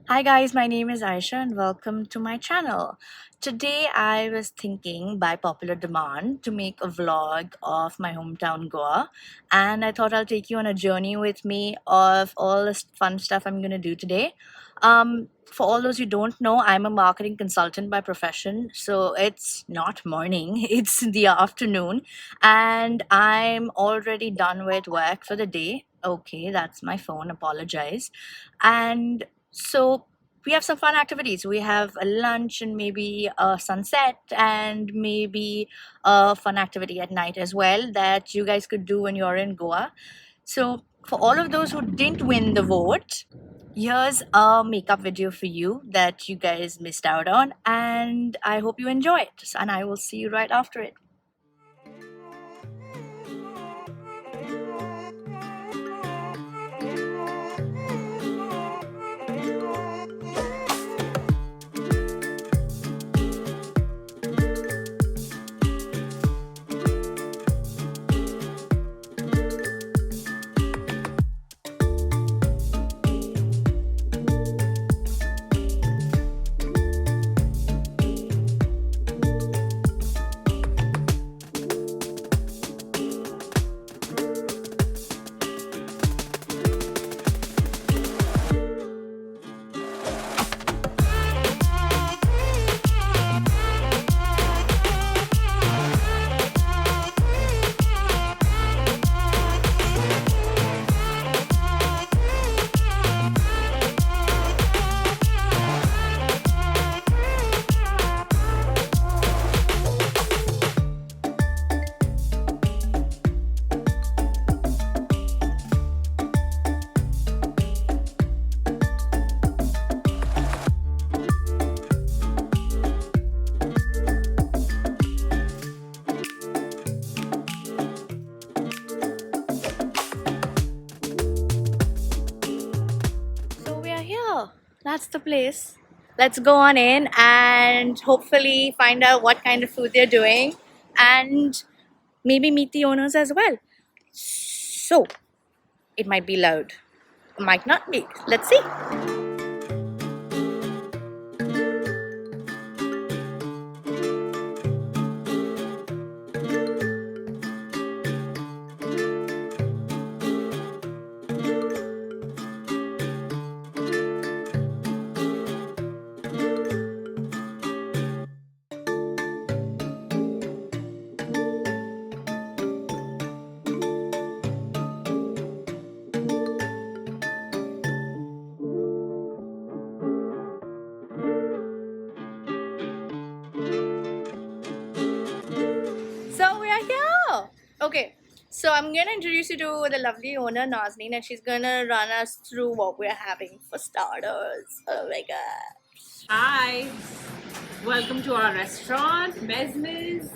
Hi guys, my name is Ayesha and welcome to my channel. Today I was thinking by popular demand to make a vlog of my hometown Goa, and I thought I'll take you on a journey with me of all this fun stuff I'm going to do today. For all those who don't know, I'm a marketing consultant by profession, so it's not morning, it's the afternoon, and I'm already done with work for the day. Okay, that's my phone, apologize. And so we have some fun activities. We have a lunch and maybe a sunset and maybe a fun activity at night as well that you guys could do when you're in Goa. So for all of those who didn't win the vote, here's a makeup video for you that you guys missed out on, and I hope you enjoy it. And I will see you right after it. So we are here. That's the place. Let's go on in and hopefully find out what kind of food they're doing and maybe meet the owners as well. So it might be loud, it might not be. Let's see. So we are here. Okay, so I'm gonna introduce you to the lovely owner Nazneen, and she's gonna run us through what we're having for starters. Oh my god. Hi, welcome to our restaurant, Mesmes.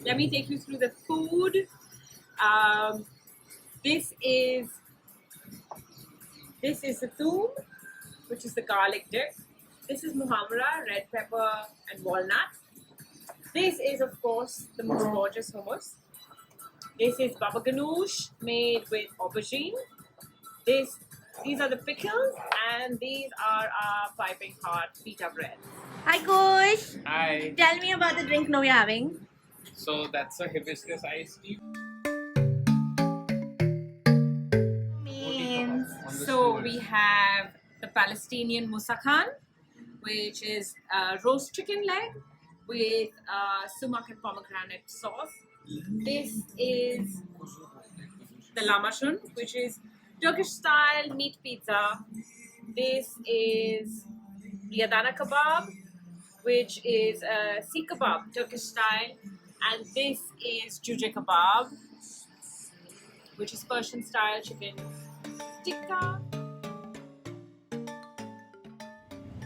Let me take you through the food. Um, this is the thoom, which is the garlic dip. This is muhammara, red pepper and walnut. This is, of course, the most gorgeous hummus. This is baba ganoush made with aubergine. These are the pickles, and these are our piping hot pita bread. Hi Kush. Hi. Tell me about the drink now we're having. So that's a hibiscus iced tea. Means So we have the Palestinian Musakhan, which is roast chicken leg with sumac and pomegranate sauce. This is the lamashun, which is Turkish style meat pizza. This is the Adana kebab, which is Sikh kebab, Turkish style. And this is Juje kebab, which is Persian style chicken tikka.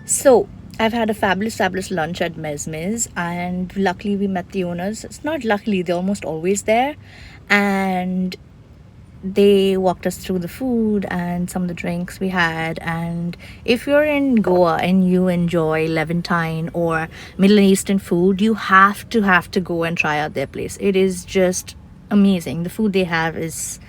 so I've had a fabulous lunch at Mesmes, and luckily we met the owners. It's not luckily, they're almost always there, and they walked us through the food and some of the drinks we had. And if you're in Goa and you enjoy Levantine or Middle Eastern food, you have to go and try out their place. It is just amazing. The food they have is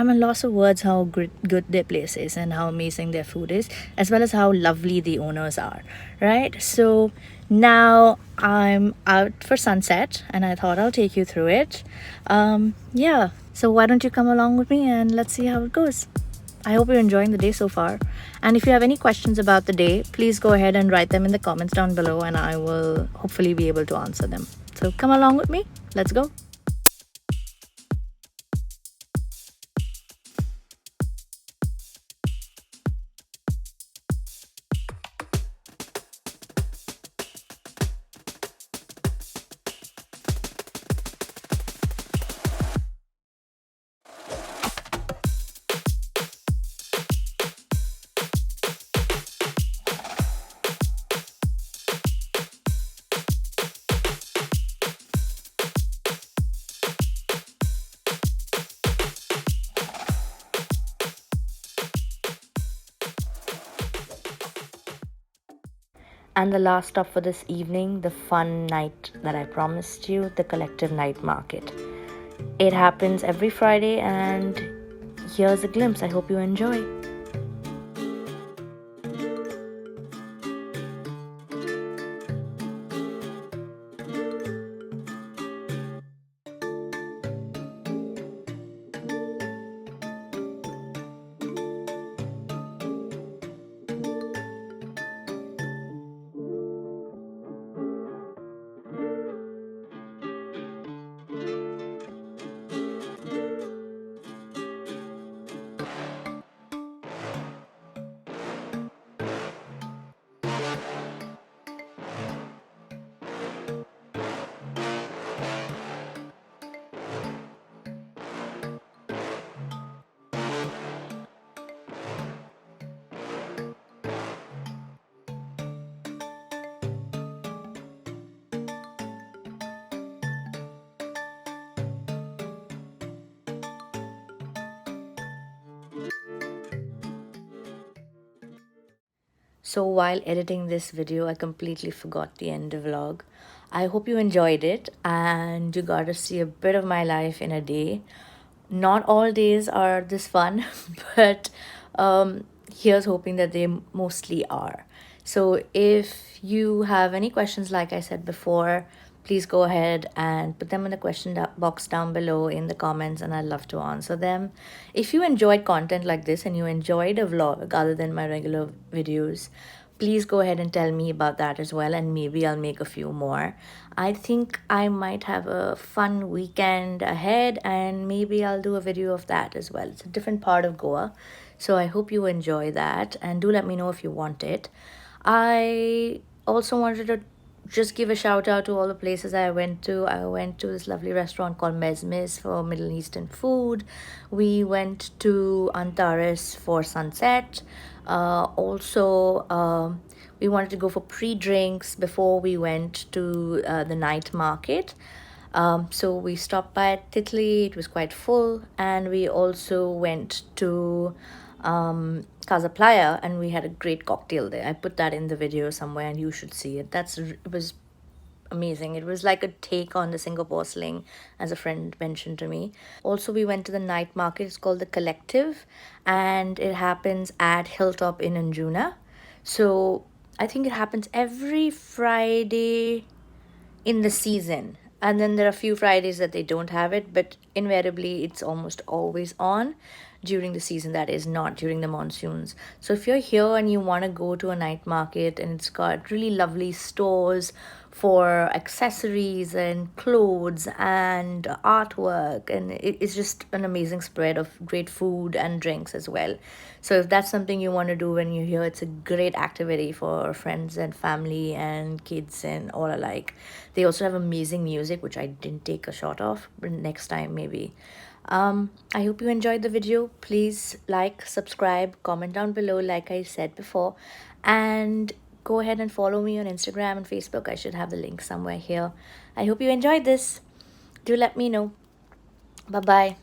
I'm at loss of words how good their place is and how amazing their food is, as well as how lovely the owners are, right? So now I'm out for sunset and I thought I'll take you through it. Yeah, so why don't you come along with me and let's see how it goes. I hope you're enjoying the day so far. And if you have any questions about the day, please go ahead and write them in the comments down below and I will hopefully be able to answer them. So come along with me. Let's go. And the last stop for this evening, the fun night that I promised you, the collective night market. It happens every Friday, and here's a glimpse. I hope you enjoy. So while editing this video, I completely forgot the end of vlog. I hope you enjoyed it and you got to see a bit of my life in a day. Not all days are this fun, but here's hoping that they mostly are. So if you have any questions, like I said before, please go ahead and put them in the question box down below in the comments and I'd love to answer them. If you enjoyed content like this and you enjoyed a vlog other than my regular videos, please go ahead and tell me about that as well and maybe I'll make a few more. I think I might have a fun weekend ahead and maybe I'll do a video of that as well. It's a different part of Goa, so I hope you enjoy that and do let me know if you want it. I also wanted to just give a shout out to all the places I went to. I went to this lovely restaurant called Mezmes for Middle Eastern food. We went to Antares for sunset. Also, we wanted to go for pre-drinks before we went to the night market. So we stopped by at Titli. It was quite full, and we also went to Casa Playa, and we had a great cocktail there. I put that in the video somewhere, and you should see it. It was amazing. It was like a take on the Singapore sling, as a friend mentioned to me. Also, we went to the night market. It's called the Collective, and it happens at Hilltop in Anjuna. So I think it happens every Friday in the season. And then there are a few Fridays that they don't have it, but invariably it's almost always on during the season, that is, not during the monsoons. So if you're here and you want to go to a night market and it's got really lovely stores for accessories and clothes and artwork, and it's just an amazing spread of great food and drinks as well. So if that's something you want to do when you're here, it's a great activity for friends and family and kids and all alike. They also have amazing music, which I didn't take a shot of, but next time maybe. I hope you enjoyed the video. Please like, subscribe, comment down below like I said before, and go ahead and follow me on Instagram and Facebook. I should have the link somewhere here. I hope you enjoyed this. Do let me know. Bye bye.